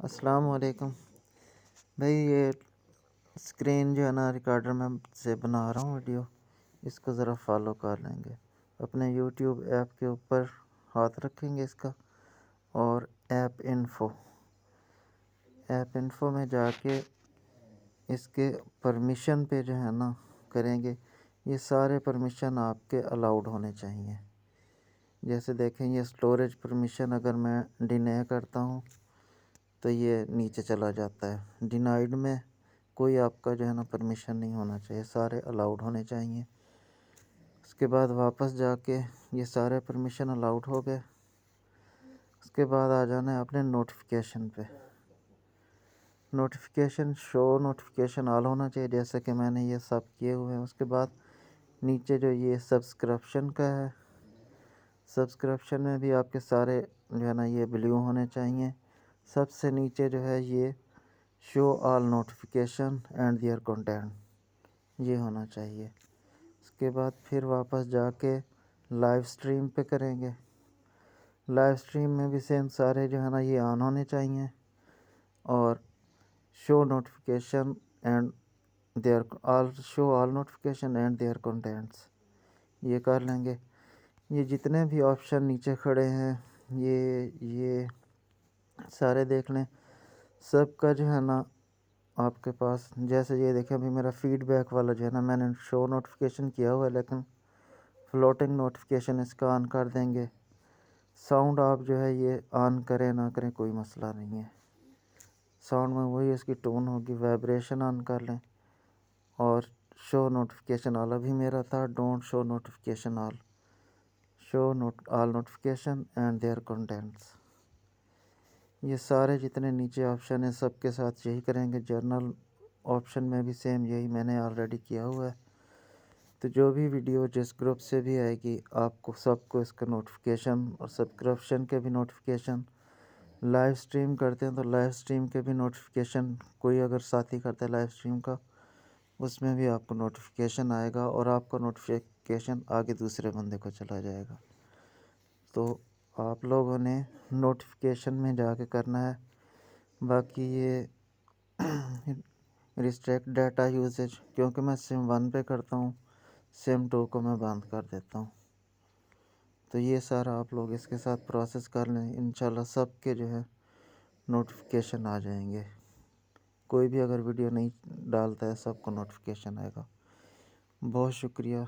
السلام علیکم بھائی، یہ اسکرین جو ہے نا ریکارڈر میں سے بنا رہا ہوں ویڈیو، اس کو ذرا فالو کر لیں گے۔ اپنے یوٹیوب ایپ کے اوپر ہاتھ رکھیں گے اس کا، اور ایپ انفو میں جا کے اس کے پرمیشن پہ جو ہے نا کریں گے۔ یہ سارے پرمیشن آپ کے الاؤڈ ہونے چاہیے۔ جیسے دیکھیں، یہ اسٹوریج پرمیشن اگر میں ڈینے کرتا ہوں تو یہ نیچے چلا جاتا ہے۔ ڈینائیڈ میں کوئی آپ کا جو ہے نا پرمیشن نہیں ہونا چاہیے، سارے الاؤڈ ہونے چاہیے۔ اس کے بعد واپس جا کے یہ سارے پرمیشن الاؤڈ ہو گئے۔ اس کے بعد آ جانا ہے اپنے نوٹیفیکیشن پہ۔ نوٹیفیکیشن نوٹیفیکیشن آل ہونا چاہیے، جیسے کہ میں نے یہ سب کیے ہوئے ہیں۔ اس کے بعد نیچے جو یہ سبسکرپشن کا ہے، سبسکرپشن میں بھی آپ کے سارے جو ہے نا یہ بلیو ہونے چاہیے۔ سب سے نیچے جو ہے یہ شو all notification and their content, یہ ہونا چاہیے۔ اس کے بعد پھر واپس جا کے لائیو سٹریم پہ کریں گے۔ لائیو سٹریم میں بھی سیم سارے جو ہے نا یہ آن ہونے چاہیے، اور show notification and show all notification and their contents, یہ کر لیں گے۔ یہ جتنے بھی آپشن نیچے کھڑے ہیں یہ سارے دیکھ لیں۔ سب کا جو ہے نا آپ کے پاس، جیسے یہ دیکھیں ابھی میرا فیڈ بیک والا جو ہے نا میں نے شو نوٹیفیکیشن کیا ہوا ہے، لیکن فلوٹنگ نوٹیفیکیشن اس کا آن کر دیں گے۔ ساؤنڈ آپ جو ہے یہ آن کریں نہ کریں کوئی مسئلہ نہیں ہے۔ ساؤنڈ میں وہی اس کی ٹون ہوگی، وائبریشن آن کر لیں۔ اور شو نوٹیفیکیشن آل ابھی میرا تھا don't show notification all, show all notification and their contents. یہ سارے جتنے نیچے آپشن ہیں سب کے ساتھ یہی کریں گے۔ جرنل آپشن میں بھی سیم یہی میں نے آلریڈی کیا ہوا ہے۔ تو جو بھی ویڈیو جس گروپ سے بھی آئے گی، آپ کو سب کو اس کا نوٹیفیکیشن، اور سبسکرپشن کے بھی نوٹیفیکیشن، لائیو سٹریم کرتے ہیں تو لائیو سٹریم کے بھی نوٹیفیکیشن، کوئی اگر ساتھی کرتا ہے لائیو سٹریم کا، اس میں بھی آپ کو نوٹیفیکیشن آئے گا، اور آپ کا نوٹیفیکیشن آگے دوسرے بندے کو چلا جائے گا۔ تو آپ لوگوں نے نوٹیفیکیشن میں جا کے کرنا ہے۔ باقی یہ ریسٹرکٹ ڈیٹا یوزیج، کیونکہ میں سم 1 پہ کرتا ہوں، سم 2 کو میں بند کر دیتا ہوں۔ تو یہ سارا آپ لوگ اس کے ساتھ پروسیس کر لیں، انشاءاللہ سب کے جو ہے نوٹیفیکیشن آ جائیں گے۔ کوئی بھی اگر ویڈیو نہیں ڈالتا ہے سب کو نوٹیفیکیشن آئے گا۔ بہت شکریہ۔